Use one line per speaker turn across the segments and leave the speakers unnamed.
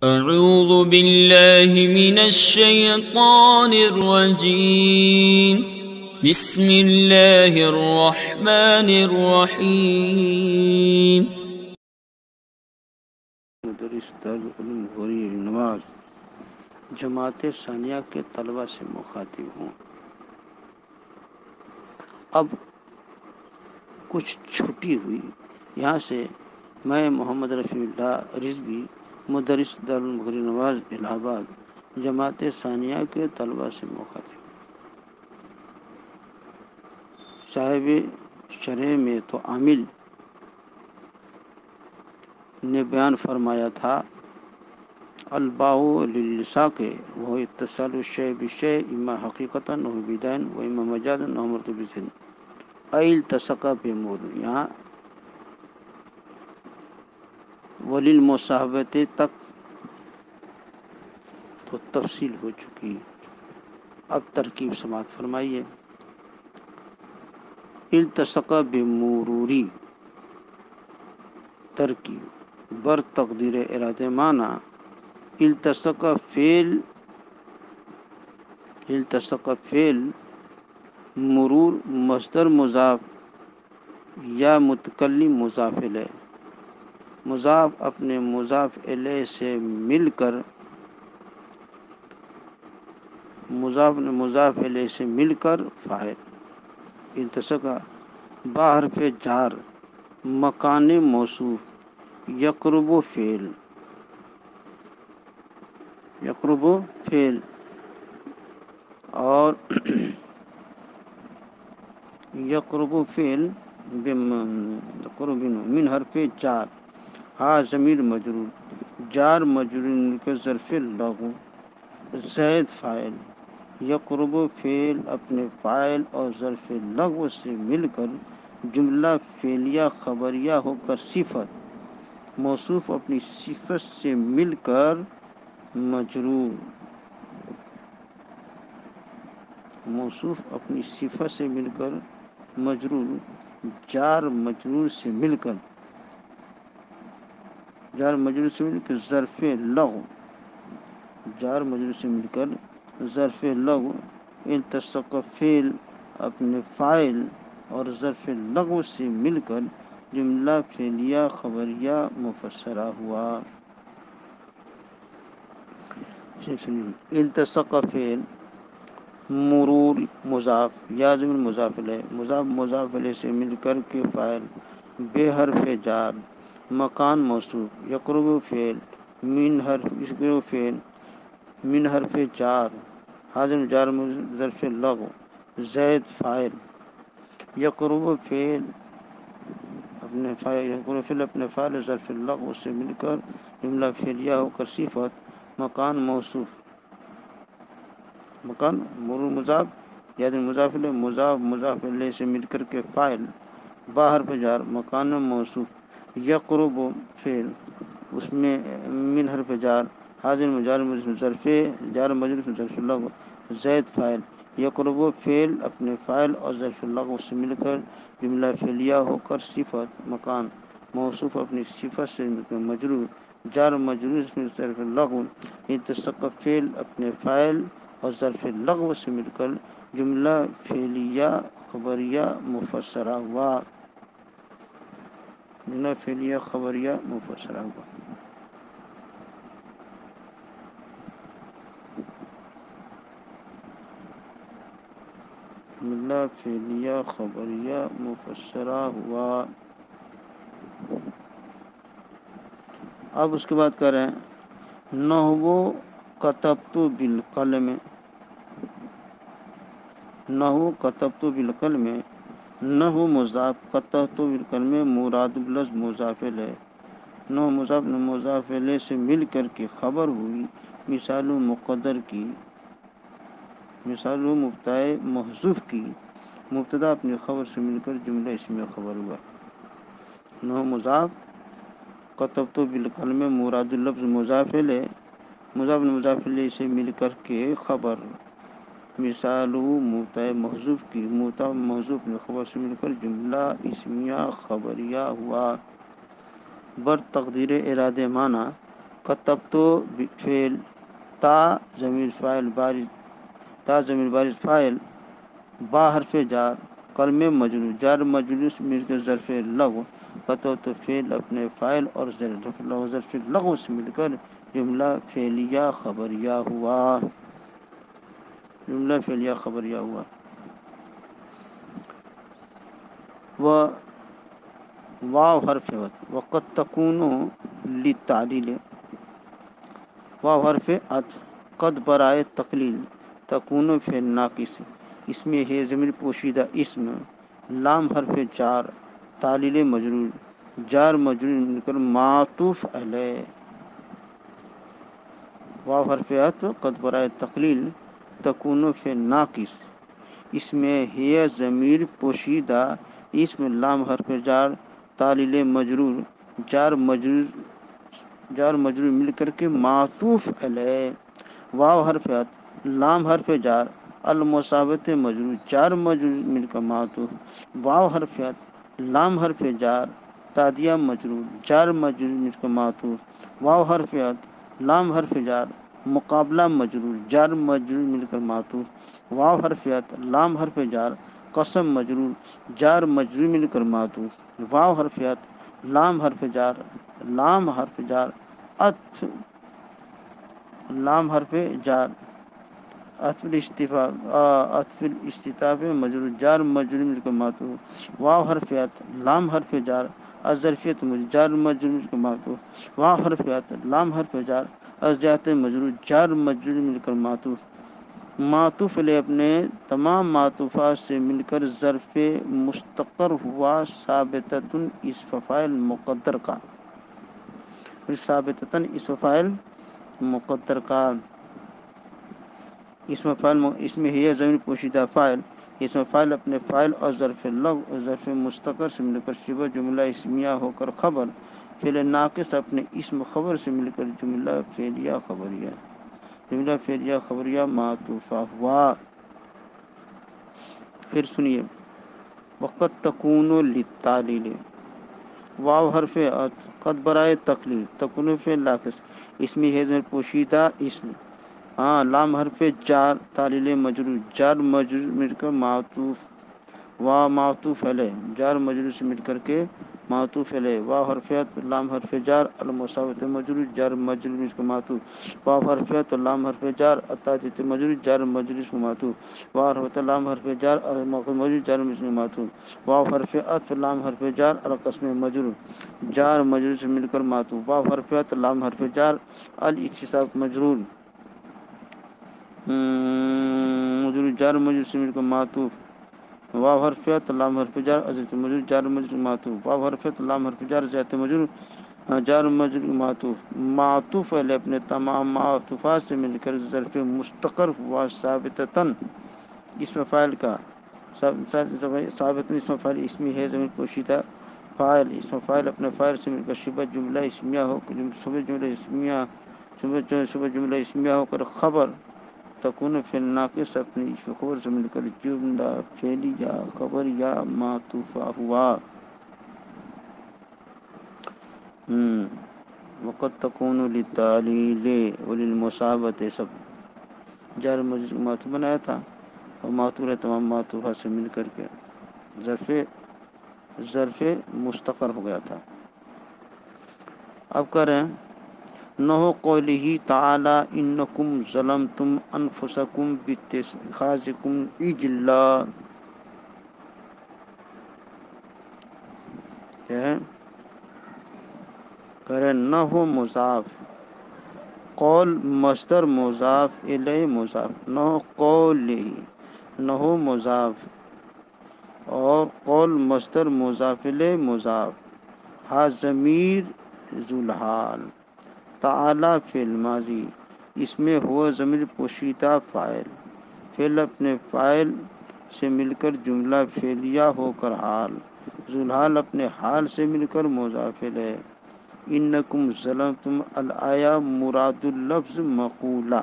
اعوذ باللہ من الشیطان الرجیم بسم اللہ الرحمن الرحیم۔
مدرس دارالعلوم غوری نواز جماعت ثانیہ کے طلبہ سے مخاطب ہوں۔ اب کچھ چھٹی ہوئی یہاں سے میں محمد رفیع اللہ رضوی مدرس دارالعلوم غوری نواز الہ آباد جماعت ثانیہ کے طلبہ سے مخاطب ہوں۔ صاحب شرح میں تو عامل نے بیان فرمایا تھا الباء للساق وہ اتصال الشیء بالشیء اما حقیقتاً و بدعاً و اما مجازاً و مرتبطاً التصق بمور، یہاں وللمصاحبت تک تو تفصیل ہو چکی، اب ترکیب سماعت فرمائیے۔ التصق بمروری ترکیب بر تقدیر ارادہ معنی التصق فعل مرور مصدر مضاف یا متکلم مضاف الیہ، مضاف اپنے مضاف الیہ سے مل کر فاعل التصق با حرف جار مکان موصوف یقرب فعل اور یقرب فعل من حرف جار ہا ضمیر مجرور جار مجرور کے ظرف لغو زید فاعل یقرب فعل اپنے فاعل اور ظرف لغو سے مل کر جملہ فعلیہ خبریہ ہو کر صفت موصوف اپنی صفت سے مل کر مجرور موصوف اپنی صفت سے مل کر مجرور جار مجرور سے مل کر ظرف لغو جار مجرور سے مل کر ظرف لغو التصق فعل اپنے فاعل اور ظرف لغو سے مل کر جملہ فعلیہ خبریہ مفسرہ ہوا۔ التصق فعل مرور مضاف یا ضمیر مضاف الیہ مضاف الیہ سے مل کر کے فاعل بے حرف جار مکان موصوف یقرب فعل من حرف جار حاضر جار ظرف لغو زید فاعل یقرب فعل اپنے فاعل ظرف لغو سے مل کر جملہ فعلیہ ہو کر صفت مکان موصوف مکان مرور مضاف یا مضاف الیہ سے مل کر کے فاعل با حرف جار مکان موصوف یقرب فعل اس میں من حرف جار حاضر ظرف جار مجرور ظرف لغو زید فاعل یقرب فعل اپنے فاعل اور ظرف لغو سے مل کر جملہ فعلیہ ہو کر صفت مکان موصوف اپنی صفت سے مل کر مجرور جار مجرور ظرف لغو التصق فعل اپنے فاعل اور ظرف لغو سے مل کر جملہ فعلیہ خبریہ مفسرہ ہوا جملہ فعلیہ خبریہ مفسرہ ہوا۔ جملہ فعلیہ خبریہ مفسرہ ہوا۔ اب اس کے بعد کر رہے ہیں نحو کتبت بالقلم نحو مضاف کتبت بالقلم مراد بلفظ مضاف الیہ نحو مضاف الیہ سے مل کر کے خبر ہوئی مثال مقدر کی مثال مبتدا محذوف کی مبتدا اپنی خبر سے مل کر جملہ اسمیہ خبر ہوا۔ نحو مضاف کتبت بالقلم مراد لفظ مضاف الیہ سے مل کر کے خبر مثال مبتدا محذوف کی مبتدا محذوف نے خبر سے مل کر جملہ اسمیہ خبریہ ہوا۔ بر تقدیر ارادہ معنی کتبتو فعل، تا ضمیر فاعل بارز، تا ضمیر بارز فاعل، با حرف جار، کلمے مجرور، جار مجرور سے مل کر ظرف لغو، کتبتو فعل اپنے فاعل اور ظرف لغو سے مل کر جملہ فعلیہ خبریہ ہوا، جملہ فعلیہ خبریہ ہوا۔ واو حرف عطف، وقد تکون للتعلیل، واو حرف عطف، قد برائے تقلیل، تکون فعل ناقص، اس میں ہے ضمیر پوشیدہ اسم، لام حرف جار، تعلیل مجرور، جار مجرور مل کر معطوف علیہ، واو حرف عطف قد برائے تقلیل، تکون فعل ناقص، اس میں ہے ضمیر پوشیدہ اسم، لام حرف جار، تعلیل مجرور، جار مجرور مل کر کے معطوف علیہ، واو حرف عطف، لام حرف جار، المصابت مجرور، جار مجرور مل کر معطوف، واو حرف عطف، لام حرف جار، تادیہ مجرور، جار مجرور مل کر معطوف، واو حرف عطف، لام حرف جار، مقابلہ مجرور، جار مجرور مل کر معطوف، واو حرف عطف، لام حرف جار، قسم مجرور، جار مجرور مل کر معطوف، واو حرف عطف، لام حرف جار، عطف، لام حرف جار، عطف الاستطاف مجرور، جار مجرور مل کر معطوف، واو حرف عطف، لام حرف جار، الظرفیت مجرور، جار مجرور مل کر معطوف، واو حرف عطف، لام حرف جار، الزیات مجرور، جار مجرور مل کر معطوف، معطوف علیہ اپنے تمام معطوفات سے مل کر ظرف مستقر ہوا، ثابتۃ اسم فاعل مقدر کا، ثابتۃ اسم فاعل مقدر کا، اس میں ہے ضمیر پوشیدہ فاعل، اسم فاعل اپنے فاعل اور ظرف لغو اور ظرف مستقر سے مل کر شبہ جملہ اسمیہ ہو کر خبر، فعل ناقص اپنے اسم خبر سے مل کر جملہ فعلیہ خبریہ، جملہ فعلیہ خبریہ معطوفہ ہوا۔ پھر سنیے، وقت تکون للتعلیل، واو حرف عطف، قد برائے تقلیل، تکون فعل ناقص، اس میں ہے ضمیر پوشیدہ اسم، لام حرف جار، تعلیل مجرور، جار مجرور مل کر معطوف، وا معطوف علیہ، جار مجرور سے مل کر کے معطوف علیہ، واو حرف عطف، لام حرف جار، المصابت مجرور، جار مجرور مل کر معطوف، واو حرف عطف، لام حرف جار، التعدیت مجرور، جار مجرور مل کر معطوف، واو حرف عطف، لام حرف جار، الموقع مجرور، جار مجرور مل کر معطوف، واو حرف عطف، لام حرف جار، القسم مجرور، جار مجرور سے مل کر معطوف، واو حرف عطف، لام حرف جار، الاتصاب مجرور، جار مجرور سے مل کر معطوف، واو حرف عطف، لام حرف جار، ازت مجرور، جار مجرور معطوف، واو حرف عطف، لام حرف جار، زیادہ مجرور، جار مجرور معطوف، معطوف علیہ اپنے تمام معطوفات سے مل کر ظرف مستقر ہوا، ثابتۃ اسم فاعل کا، ثابت اسم فاعل، اس میں ہے ضمیر پوشیدہ فاعل، اسم فاعل اپنے فاعل سے مل کر شبہ جملہ اسمیہ ہو کر شبہ جملہ اسمیہ ہو کر خبر، تکون فعل ناقص اپنے اسم خبر سے مل کر جملہ فعلیہ خبریہ معطوفہ ہوا۔ وقت تکون للتعلیل وللمصابت، سب جار مجرور معطوف بنایا تھا اور معطوف تمام معطوفات سے مل کر کے ظرف مستقر ہو گیا تھا۔ اب کریں نحو قولہ تعالی انکم ظلمتم انفسکم باتخاذکم عجلا، کریں نحو مضاف، قول مصدر مضاف الیہ مضاف، نحو قولہ، نحو مضاف اور قول مصدر مضاف الیہ مضاف، ہا ضمیر ذو الحال، تعالی فعل ماضی، اس میں ہوا ضمیر پوشیدہ فاعل، فعل اپنے فاعل سے مل کر جملہ فعلیہ ہو کر حال، ذو الحال اپنے حال سے مل کر مضاف الیہ، انکم ظلمتم الآیہ مراد اللفظ مقولہ،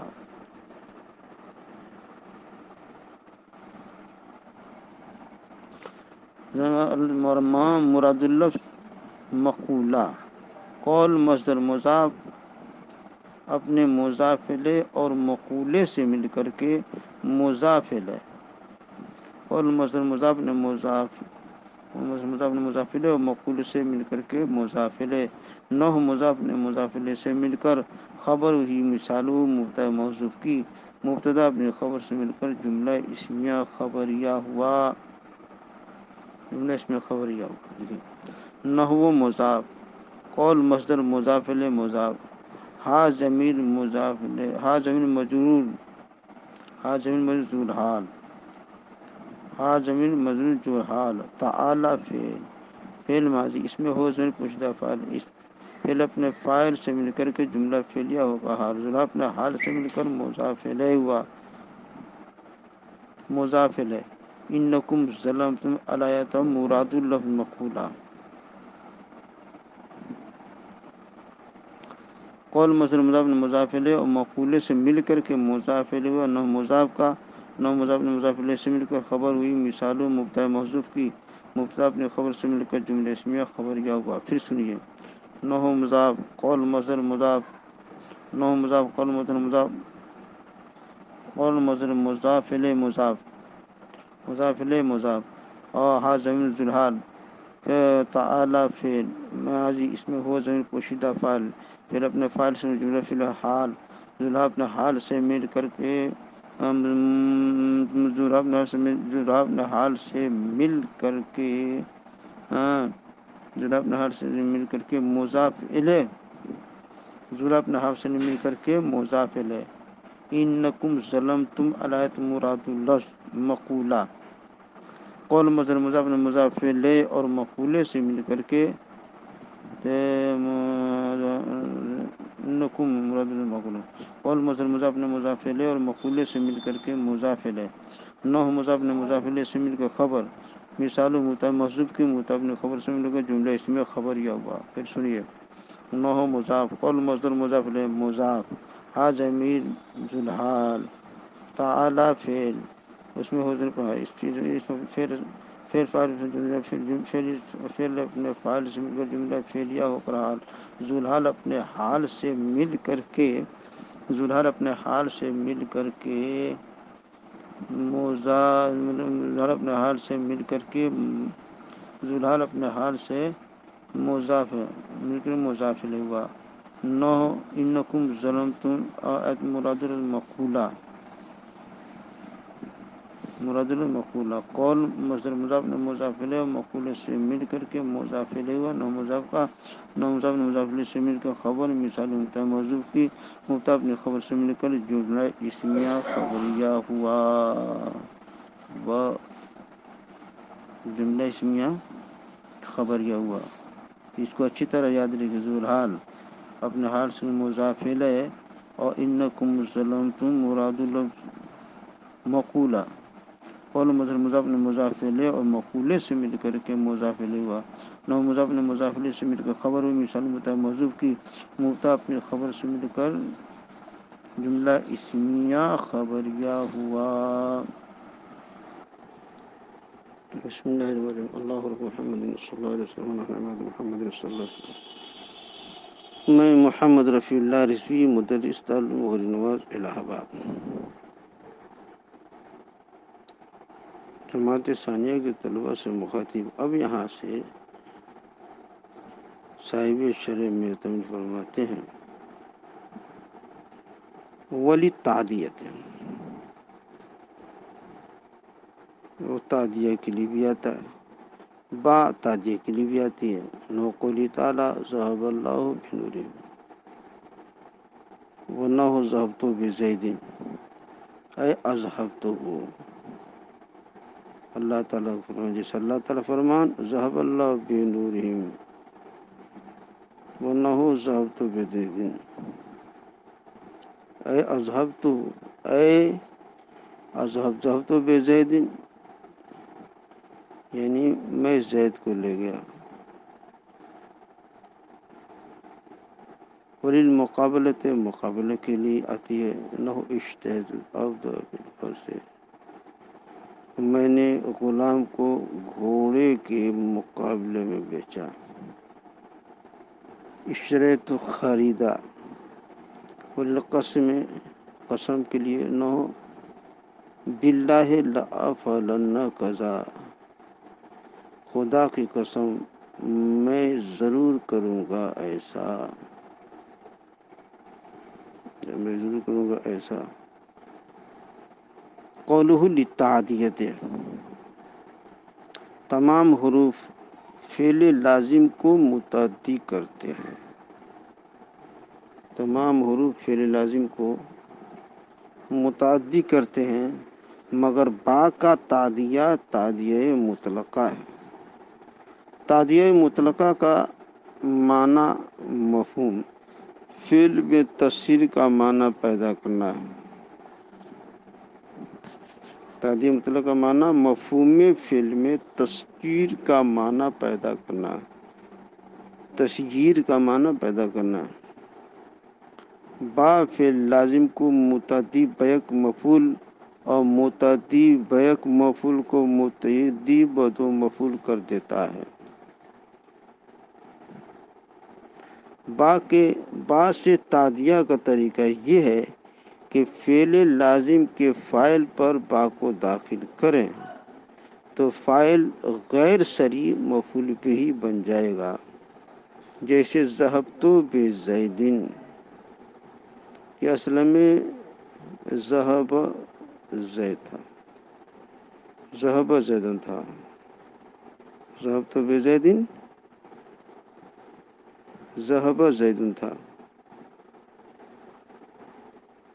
مراد اللفظ مقولہ، قول مصدر مضاف اپنے مضافلے اور مقولے سے مل کر کے مضافلے، اور مصدر مضاف نے مضافلے اور مقولے سے مل کر کے مضافلے، نہ مضاف نے مضافلے سے مل کر خبر ہوئی مثال مبتدا موصوف کی، مبتدا اپنے خبر سے مل کر جملہ اسمیہ خبریہ ہوا، جملہ اسمیہ خبریہ ہوا۔ نحو مضاف، قول مصدر مضافلے مضاف، ہا ضمیر مضافلے، ہا ضمیر مجرور، ہا ضمیر مجرور حال، ہا ضمیر مجرور جو حال، تعالی فعل، فعل ماضی، اس میں ہو ضمیر پوشیدہ فاعل، اس فعل اپنے فاعل سے مل کر کے جملہ فعلیہ ہوگا، حال ذرا اپنے حال سے مل کر مضاف الیہ ہوا، مضاف الیہ۔ انکم ظلمتم الایتم مراد اللفظ مقولہ، قول مصدر مضاف نے مضاف الیہ اور مقولے سے مل کر کے مضاف الیہ ہوا، نہ مضاف کا، نہ مضاف نے مضاف الیہ سے مل کر خبر ہوئی مثال مبتدا محذوف کی، مبتدا اپنے خبر سے مل کر جملہ اسمیہ خبریہ ہوا۔ پھر سنیے، نہ مضاف، قول مصدر مضاف، نہ مضاف، قول مصدر مضاف، قول مصدر مضاف الیہ مضاف، مضاف الیہ مضاف، اور ہا ضمیر ذوالحال، تعالی فعل ماضی، اس میں ہو ضمیر پوشیدہ فاعل، پھر اپنے فاعل سے جملہ فعل حال، ذوالحال اپنے حال سے مل کر کے ذوالحال اپنے حال سے مل کر کے ذوالحال اپنے حال سے مل کر کے مضاف الیہ، ذوالحال اپنے حال سے مل کر کے مضاف الیہ۔ انکم ظلمتم الایت مراد اللفظ مقولہ، قول مصدر مضاف نے مضاف الیہ اور مقولے سے مل کر کے انکم مراد المقولہ، قول مصدر مضاف نے مضاف الیہ اور مقولے سے مل کر کے مضاف الیہ، نہ مضاف نے مضاف الیہ سے مل کر خبر مثال مبتدا محذوف کی، مبتدا اپنے خبر سے مل کر جملہ اسمیہ خبریہ ہوا۔ پھر سنیے، نہ مضاف، قول مصدر مضاف الیہ مضاف، ہا ضمیر ذوالحال، تعالی فعل، اس میں حضر پھر فعل اپنے فاعل سے مل کر جملہ فعلیہ ہو کر حال، ذوالحال اپنے حال سے مل کر کے، ذوالحال اپنے حال سے مل کر کے ذوالحال اپنے حال سے مل کر کے ذوالحال اپنے حال سے مضاف مل کر مضاف الیہ ہوا۔ نہ انکم ظلمتم مراد المقولہ، مراد المقولہ، قول مصدر مضاف نے مضاف الیہ اور مقولے سے مل کر کے مضاف الیہ ہوا، نہ مضاف کا، نہ مضاف نے مضاف الیہ سے مل کر خبر مثال مبتدا محذوف کی، مبتدا اپنے خبر سے مل کر جملہ اسمیہ خبریہ ہوا، جملہ اسمیہ خبریہ ہوا۔ اس کو اچھی طرح یاد رکھیے، ذوالحال اپنے حال سے مضاف الیہ اور انکم ظلمتم مراد اللفظ مقولہ، قول مصدر مضاف نے مضاف الیہ اور مقولے سے مل کر کے مضاف الیہ ہوا، نہ مضاف نے مضاف الیہ سے مل کر خبر ہوئی مثال مبتدا محذوف کی، مبتدا اپنی خبر سے مل کر جملہ اسمیہ خبریہ ہوا۔ بسم اللہ الرحمن الرحیم، اللہ رب محمد صلی اللہ علیہ وسلم، محمد صلی اللہ علیہ وسلم۔ میں محمد رفیع اللہ رضوی، مدرس تعلیم غور نواز الہ آباد، جماعت ثانیہ کے طلباء سے مخاطب۔ اب یہاں سے صاحب شرح معتمد فرماتے ہیں، ولی تعدیت، وہ تعدیہ کے لیے بھی آتا ہے، با تعدیہ کے لیے بھی آتی ہے، نو قولی تعالیٰ ذہب اللہ بنورہم، ونہ ذہبت بزید، اے اذہبتہ، اللہ تعالیٰ فرمان، جیسے اللہ تعالیٰ فرمان ذہب اللہ بنورہم ونہ ذہبت بزید، اے اذہبت، اے ذہبت بزید، یعنی میں زید کو لے گیا۔ وللمقابلۃ، مقابلے کے لیے آتی ہے، نہ اشتہد العبد بالفرس، میں نے غلام کو گھوڑے کے مقابلے میں بیچا۔ اشتریت خریدا، والقسم قسم کے لیے 9 باللہ لأفعلن کذا خدا کی قسم میں ضرور کروں گا ایسا، میں ضرور کروں گا ایسا۔ قولہ للتعدیت، تمام حروف فعل لازم کو متعدی کرتے ہیں، تمام حروف فعل لازم کو متعدی کرتے ہیں، مگر با کا تعدیہ تعدیہ مطلقہ ہے۔ تعدیہ مطلقہ کا معنی مفہوم، فعل میں تصریح کا معنی پیدا کرنا ہے۔ تعدیہ مطلقہ کا معنی مفہوم فعل میں تشکیل کا معنی پیدا کرنا ہے، تشجیر کا معنی پیدا کرنا ہے۔ با فعل لازم کو متعدی بیک مفعول اور متعدی بیک مفعول کو متعدی بدو مفعول کر دیتا ہے۔ با سے تعدیہ کا طریقہ یہ ہے کہ فعل لازم کے فاعل پر با کو داخل کریں تو فاعل غیر صریح مفعول بھی بن جائے گا، جیسے ذهبت بزید، یہ اصل میں ذهب زید تھا، ذهب زیدن تھا، ذهبت بزید ذهب زیدن تھا۔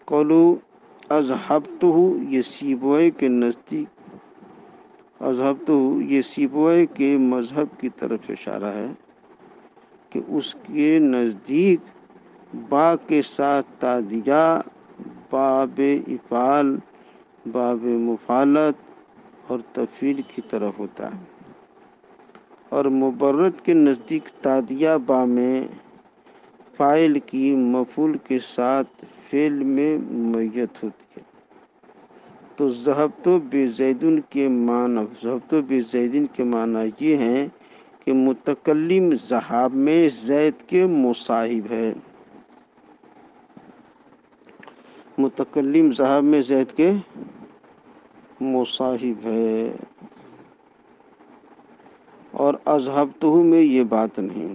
قولو اذهبتہ، یہ سیبوئے کے نزدیک، اذهبتہ یہ سیبوئے کے مذہب کی طرف اشارہ ہے کہ اس کے نزدیک با کے ساتھ تعدیہ باب افعال، باب مفعلت اور تفعیل کی طرف ہوتا ہے، اور مبرد کے نزدیک تعدیہ با میں فاعل کی مفعول کے ساتھ فعل میں میت ہوتی ہے۔ تو ذهبت بزید کے معنی، ذهبت بزید کے معنی یہ ہیں کہ متکلم ذہاب میں زید کے مصاحب ہے، متکلم ذہاب میں زید کے مصاحب ہے، اور اذهبتہ میں یہ بات نہیں۔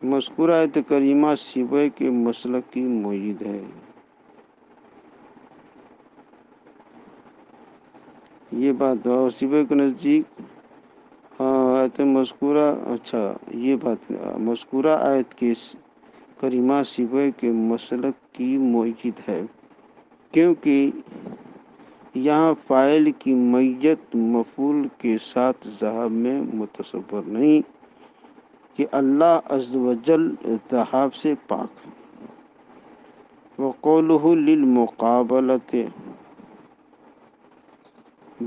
مذکورہ آیت کریمہ سیبوئے کے مسلک کی مؤید ہے۔ یہ بات سیبوئے کے نزدیک آیت مذکورہ، اچھا یہ بات مذکورہ آیت کے کریمہ سیبوئے کے مسلک کی مؤید ہے، کیونکہ یہاں فاعل کی میت مفعول کے ساتھ ذہاب میں متصور نہیں کہ اللہ عز و جل ذہاب سے پاک ہے۔ وقولہ للمقابلۃ،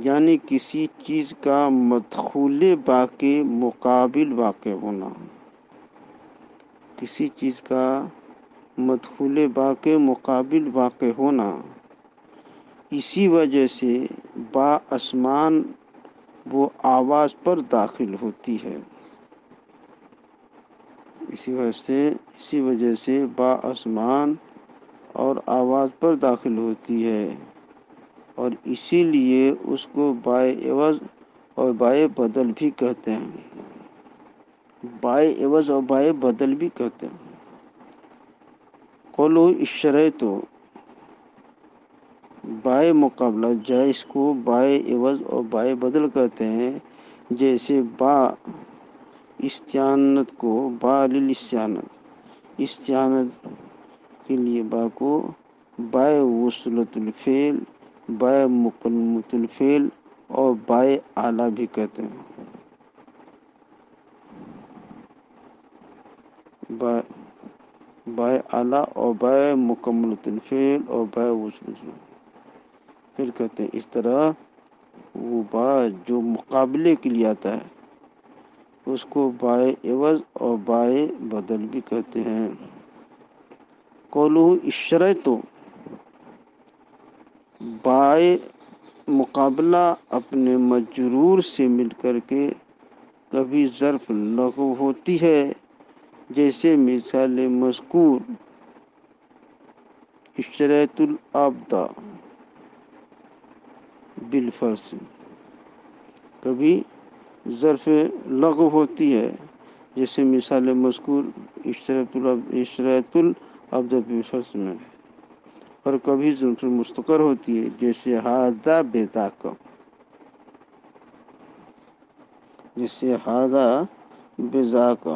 یعنی کسی چیز کا مدخول با کے مقابل واقع ہونا، کسی چیز کا مدخول با کے مقابل واقع ہونا، اسی وجہ سے با اسمان و آواز پر داخل ہوتی ہے، اسی وجہ سے با اسمان اور آواز پر داخل ہوتی ہے، اور اسی لیے اس کو بائے عوض اور بائے بدل بھی کہتے ہیں، بائے عوض اور بائے بدل بھی کہتے ہیں۔ قولو اشتریت، بائے مقابلہ جائز کو بائے عوض اور بائے بدل کہتے ہیں، جیسے با استعانت کو با للاستعانت، استعانت کے لیے با کو بائے وصلۃ الفعل، بائے مقدمۃ الفعل اور بائے اعلیٰ بھی کہتے ہیں، بائے اعلیٰ اور بائے مکملۃ الفعل اور بائے وصلۃ الفعل کہتے ہیں۔ اس طرح وہ با جو مقابلے کے لیے آتا ہے اس کو بائے عوض اور بائے بدل بھی کہتے ہیں۔ قولہ اشتریت، بائے مقابلہ اپنے مجرور سے مل کر کے کبھی ظرف لغو ہوتی ہے جیسے مثال مذکور اشتریت العبد بالفرض، کبھی ظرف لغو ہوتی ہے جیسے مثال مذکور اشتریت العبد بالفرض میں، اور کبھی ظرف مستقر ہوتی ہے جیسے ھذا بذاک، جیسے ھذا بذاک۔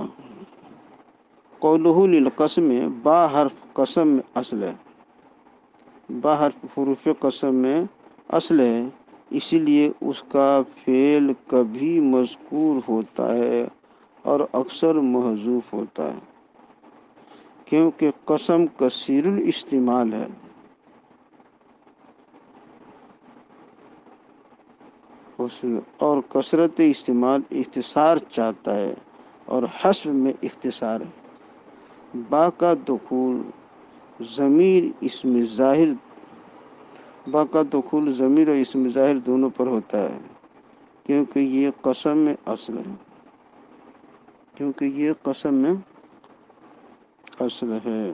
قولہ للقسم، با حرف قسم میں اصل ہے، با حرف حروف قسم میں اصل ہے، اسی لیے اس کا فعل کبھی مذکور ہوتا ہے اور اکثر محذوف ہوتا ہے، کیونکہ قسم کثیر الاستعمال ہے اور کثرت استعمال اختصار چاہتا ہے، اور حسب میں اختصار ہے۔ با کا دخول ضمیر اور اسم ظاہر دونوں پر ہوتا ہے، کیونکہ یہ قسم میں اصل ہے،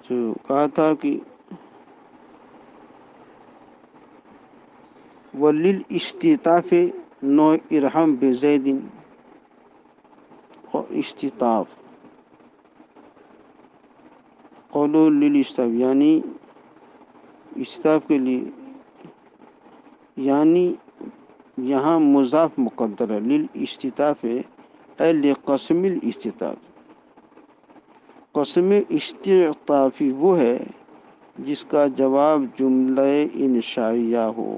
جو کہا تھا کہ وَلِلْاِسْتِطَافِ نوع ارحم بزید، اور استطاف قولو للاستطاف یعنی استطاف کے لیے، یعنی یہاں مضاف مقدر ہے، للاستطاف اے لقسم الاستطاف، قسم استطافی وہ ہے جس کا جواب جملہ انشائیہ ہو،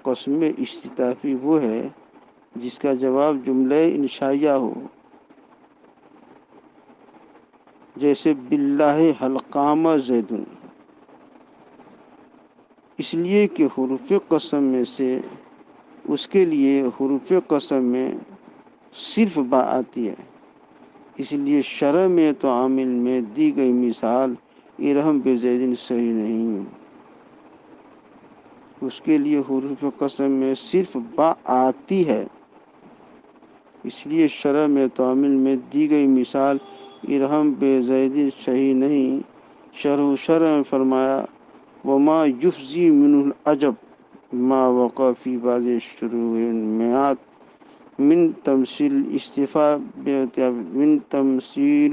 قسم استطافی وہ ہے جس کا جواب جملہ انشائیہ ہو، جیسے باللہ حل قام زیدن، اس لیے کہ حروف قسم میں سے اس کے لیے حروف قسم میں صرف با آتی ہے، اس لیے شرح میں تو عامل میں دی گئی مثال ارحم بزیدن صحیح نہیں، اس کے لیے حروف قسم میں صرف با آتی ہے، اس لیے شرح میں تو عامل میں دی گئی مثال ارحم بزیدن صحیح نہیں۔ شرح میں فرمایا وما یفزی من العجب ما وقع فی بعض شروع المیات من تمثیل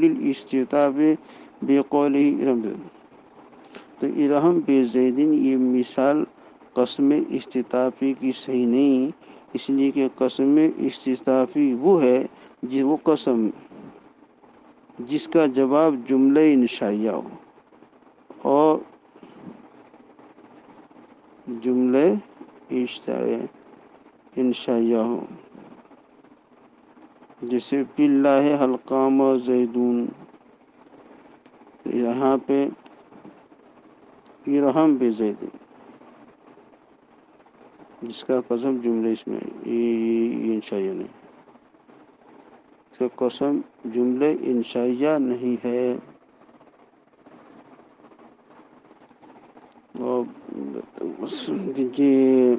الاستطاف بقولہ ارحم، تو ارحم بزیدن یہ مثال قسم استطافی کی صحیح نہیں، اس لیے کہ قسم استطافی وہ ہے وہ قسم جس کا جواب جملہ انشائیہ ہو، اور جملہ انشائیہ ہو، جیسے باللہ حل قام زیدون، یہاں پہ ارحم بزیدن جس کا قسم جملہ اس میں انشائیہ نہیں، اس کا قسم جملہ انشائیہ نہیں ہے۔ اور دیجیے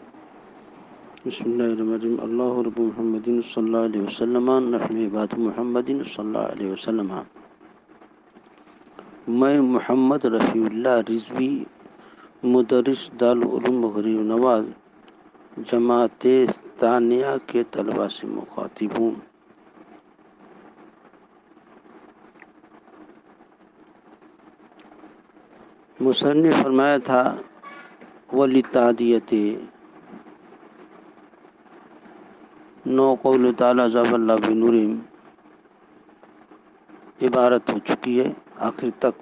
بسم اللہ الرحمن الرحیم، اللہ رب محمد صلی اللہ علیہ وسلم، نحن عباد محمد صلی اللہ علیہ وسلم۔ میں محمد رفیع اللہ رضوی، مدرس دارالعلوم غریب نواز جماعت ثانیہ کے طلباء سے مخاطب ہوں۔ مصنف نے فرمایا تھا وَلِلتَّعْدِیَةِ نو قول تعالیٰ ذاب اللہ بنورہم عبارت ہو چکی ہے آخر تک۔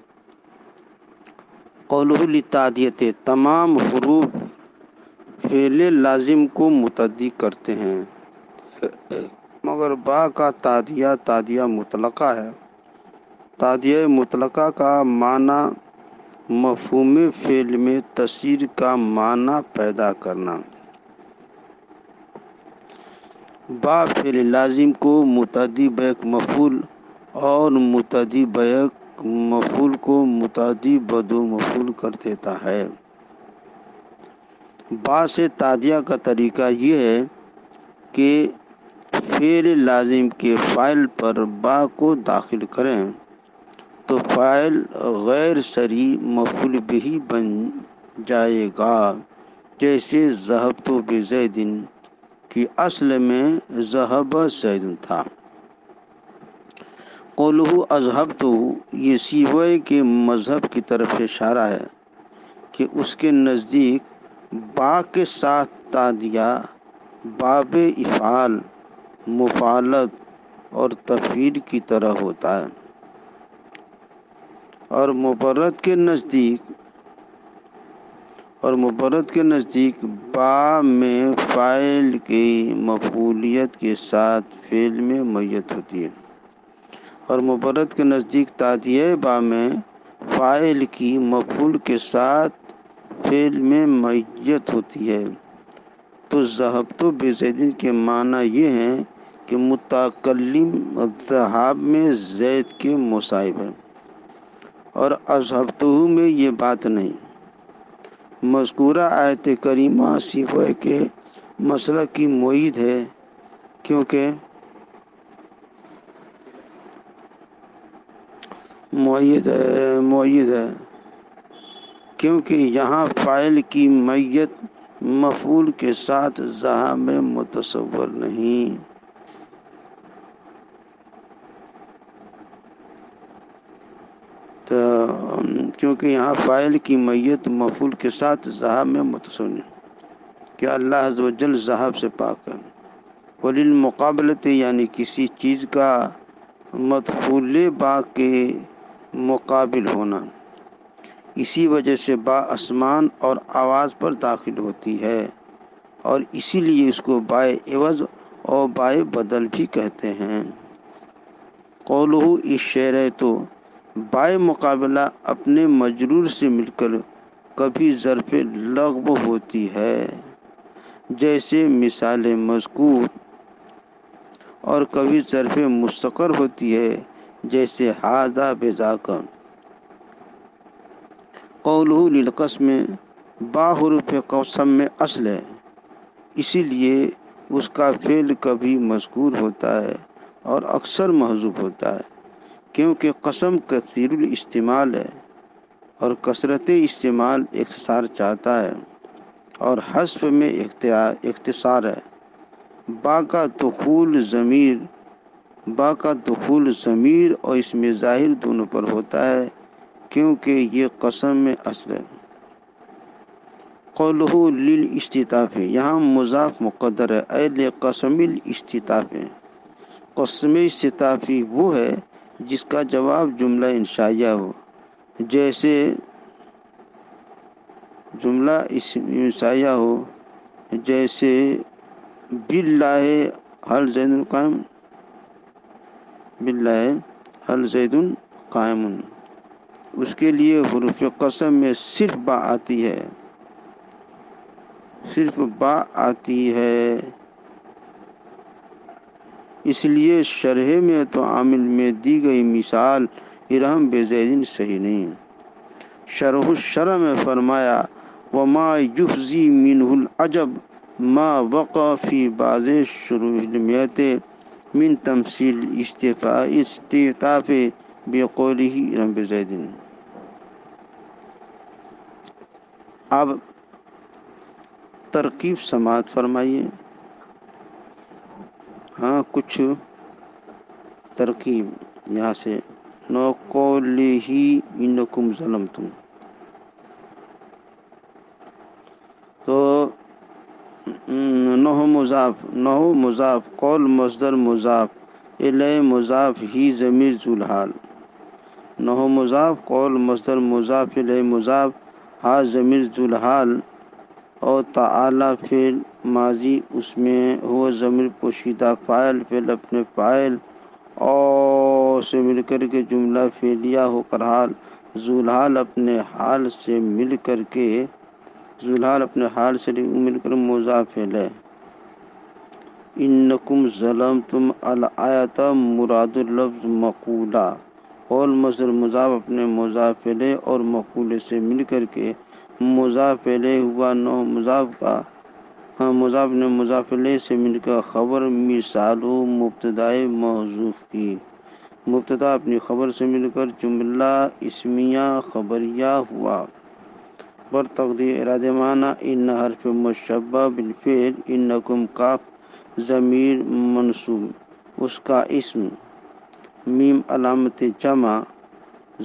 قولہ للتعدیۃ تمام حروف فعل لازم کو متعدی کرتے ہیں، مگر با کا تعدیہ مطلقہ ہے۔ تعدیہ مطلقہ کا معنی مفہوم فعل میں تصریح کا معنی پیدا کرنا۔ با فعل لازم کو متعدی بیک مفعول اور متعدی بیک مفعول کو متعدی بدو مفعول کر دیتا ہے۔ با سے تعدیہ کا طریقہ یہ ہے کہ فعل لازم کے فاعل پر با کو داخل کریں تو فاعل غیر صریح مفعول بہ بن جائے گا، جیسے ذہبت بزید کی اصل میں ذہب زید تھا۔ قولہ اذہبت، یہ سیبویہ کے مذہب کی طرف اشارہ ہے کہ اس کے نزدیک با کے ساتھ تادیہ باب افعال، مفعلت اور تفعیل کی طرح ہوتا ہے، اور مبرد کے نزدیک با میں فاعل کی مفعولیت کے ساتھ فعل میں میت ہوتی ہے، اور مبرد کے نزدیک تادیہ با میں فاعل کی مفعول کے ساتھ فعل میں میت ہوتی ہے۔ تو ذہبت بزید کے معنی یہ ہیں کہ متکلم ذہاب میں زید کے مصاحب ہے، اور اذہبتہ میں یہ بات نہیں۔ مذکورہ آیت کریمہ سیبویہ کے مسلک کی مؤید ہے، کیونکہ یہاں فاعل کی میت مفعول کے ساتھ ذہاب میں متصور نہیں۔ کیونکہ یہاں فاعل کی میت مفعول کے ساتھ ذہاب میں متصور نہیں، کہ اللہ عز و جل ذہاب سے پاک ہے۔ وللمقابلۃ، یعنی کسی چیز کا مدخول با کے مقابل ہونا، اسی وجہ سے با اسمان اور آواز پر داخل ہوتی ہے، اور اسی لیے اس کو بائے عوض اور بائے بدل بھی کہتے ہیں۔ قولہ اشتریت، بائے مقابلہ اپنے مجرور سے مل کر کبھی ظرف لغو ہوتی ہے، جیسے مثال مذکور، اور کبھی ظرف مستقر ہوتی ہے، جیسے ھذا بذاک۔ قولہ للقسم، با حروف قسم میں اصل ہے، اسی لیے اس کا فعل کبھی مذکور ہوتا ہے اور اکثر محذوف ہوتا ہے، کیونکہ قسم کثیر الاستعمال ہے اور کثرت استعمال اختصار چاہتا ہے، اور حذف میں اختصار ہے۔ با کا دخول ضمیر اور اسم ظاہر دونوں پر ہوتا ہے، کیونکہ یہ قسم میں اصل ہے۔ قولہ للاستطاف، یہاں مضاف مقدر ہے، اے لقسم الاستطاف۔ قسم استطافی وہ ہے جس کا جواب جملہ انشائیہ ہو، جیسے باللہ حل زید قائم، باللہ حل زید قائم، اس کے لیے حروف قسم میں صرف با آتی ہے، اس لیے شرح میں تو عامل میں دی گئی مثال ارحم بزید صحیح نہیں۔ شرح الشرع میں فرمایا وما یفزی منہ العجب ما وقع فی بعض شروح المیت من تمثیل استطاف بقولہ ارحم بزید۔ اب ترکیب سماعت فرمائیے۔ ہاں کچھ ترکیب یہاں سے، نو قولہ انکم ظلمتم، تو نحو مضاف، قول مصدر مضاف، الیہ مضاف، ہی ضمیر ذوالحال۔ نحو مضاف، قول مصدر مضاف، الیہ مضاف، ہا ضمیر ذوالحال، اور تعالی فعل ماضی، اس میں ہوا ضمیر پوشیدہ فاعل، فعل اپنے فاعل اور سے مل کر کے جملہ فعلیہ ہو کر حال، ذوالحال اپنے حال سے مل کر مضاف ہے۔ انکم ظلمتم الآیۃ مراد لفظ مقولہ، قول مصدر مضاف اپنے مضاف الیہ اور مقولے سے مل کر کے مضاف الیہ ہوا، نحو مضاف کا ہاں مضاف نے مضاف الیہ سے مل کر خبر مثال مبتدائے محذوف کی، مبتدا اپنی خبر سے مل کر جملہ اسمیہ خبریہ ہوا۔ بر تقدیر ارادہ معنی ان حرف مشبہ بالفعل، انکم کاف ضمیر منصوب اس کا اسم، میم علامت جمع،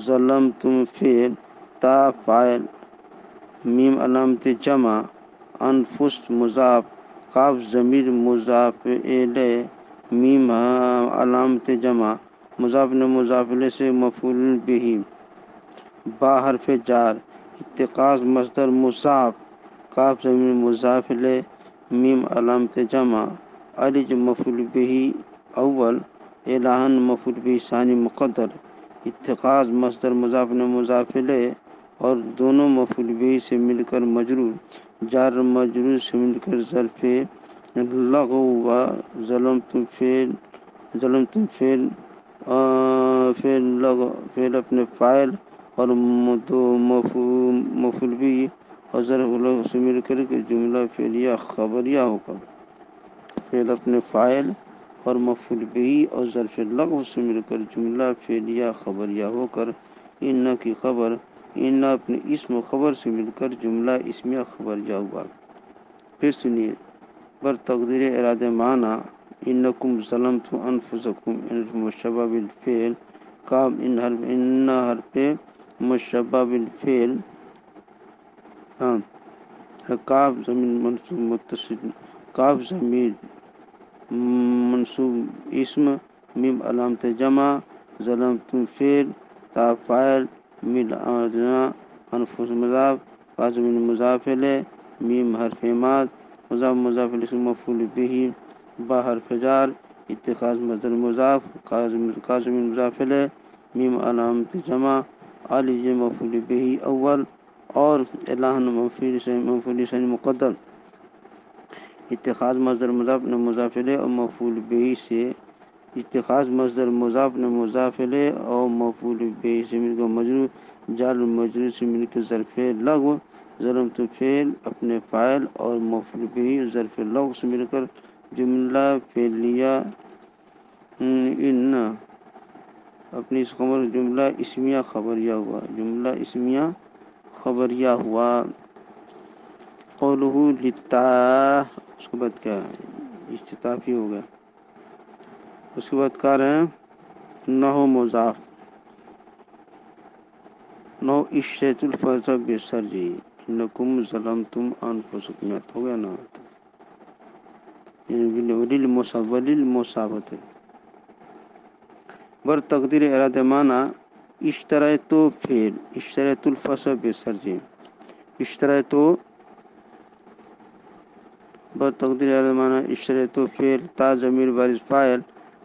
ظلمتم فعل، تا فاعل، میم علامت جمع، انفس مضاف، کاف ضمیر مضاف الیہ، میم علامت جمع، مضاف نے مضاف الیہ سے مفعول بہ، با حرف جار، اتخاذ مصدر مضاف، کاف ضمیر مضاف الیہ، میم علامت جمع، الج مفعول بہ اول، الہن مفعول بہ ثانی مقدر، اتخاذ مصدر مضاف نے مضاف الیہ اور دونوں مفعول بہ سے مل کر مجرور، جار مجرور سے مل کر ظرف لغو ہوا، ظلمتم فعل فعل لغو فعل اپنے فاعل اور دو مفعول بہ اور ظرف لغو سے مل کر کے جملہ فعلیہ خبریہ ہو کر، فعل اپنے فاعل اور مفعول بہ اور ظرف لغو سے مل کر جملہ فعلیہ خبریہ ہو کر، ان کی خبر، ان اپنے اسم و خبر سے مل کر جملہ اسمیہ خبریہ ہوا۔ پھر سنیے، بر تقدیر ارادہ معنی انکم ظلمتم انفسکم، ان مشبہ بالفعل، کاف ان حرف مشبہ بالفعل، کاف ضمیر منصوب متصل، کاف ضمیر منصوب اسم، میم علامت جمع، ظلمتم فعل، تا فاعل، میم انفس مضاف، کاف ضمیر مضاف الیہ، میم حرف ماد، مضاف مضاف الیہ سے مفعول بہ، با حرف جار، اتخاذ مصدر مضاف، کاف ضمیر مضاف الیہ، میم علامت جمع، الج مفعول بہ اول اور الہن مفعول ثانی مقدر، اتخاذ مصدر مضاف نے مضاف الیہ اور مفعول بہ سے، اتخاذ مصدر مضاف نے مضاف الیہ اور مفعول بہ سے مل کر مجرور، جار مجرور سے مل کر ظرف لغو، ظلمتم فعل اپنے فاعل اور مفعول بہ ظرف لغو سے مل کر جملہ فعلیہ، ان اپنی اس خبر جملہ اسمیہ خبریہ ہوا، جملہ اسمیہ خبریہ ہوا۔ قولہ لتا، اس کے بعد کیا ہے، استطافی ہو گیا، اس کے بعد کار ہے نحو مضاف، نو اشیت الفرض بسرجی، انکم ظلمتم انفسکم، ہو گیا نا، وللمساوات۔ بر تقدیر ارادہ معنی اشتریت فعل، اشتریت الفصل بسرجی، اشتریت بر تقدیر ارادہ معنی اشتریت فعل، تا ضمیر بارز فاعل،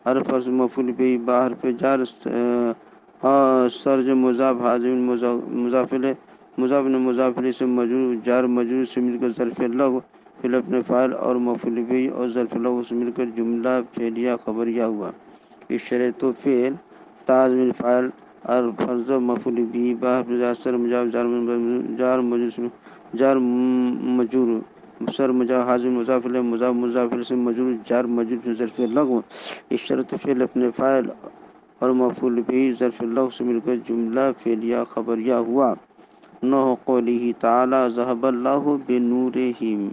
حرف مفعول بہ، با حرف جار، سرج مضاف، حاضر مضاف الیہ، مضاف نے مضاف الیہ سے مجرور، جار مجرور سے مل کر ظرف لغو، فعل اپنے فاعل اور مفعول بہ اور ظرف لغو سے مل کر جملہ فعلیہ خبریہ ہوا۔ اشتریت فعل، تا ضمیر فاعل، الفرض مفعول بہ، با حرف جار، سر مضاف، جار مجرور، سر مضاف، حاضر مضاف الیہ، مضاف مضاف الیہ سے مجرور، جار مجرور سے ظرف لغو، اشتریت فعل اپنے فاعل اور مفعول بہ ظرف لغو سے مل کر جملہ فعلیہ خبریہ ہوا۔ نحو قولہ تعالی ذہب اللہ بنورہم،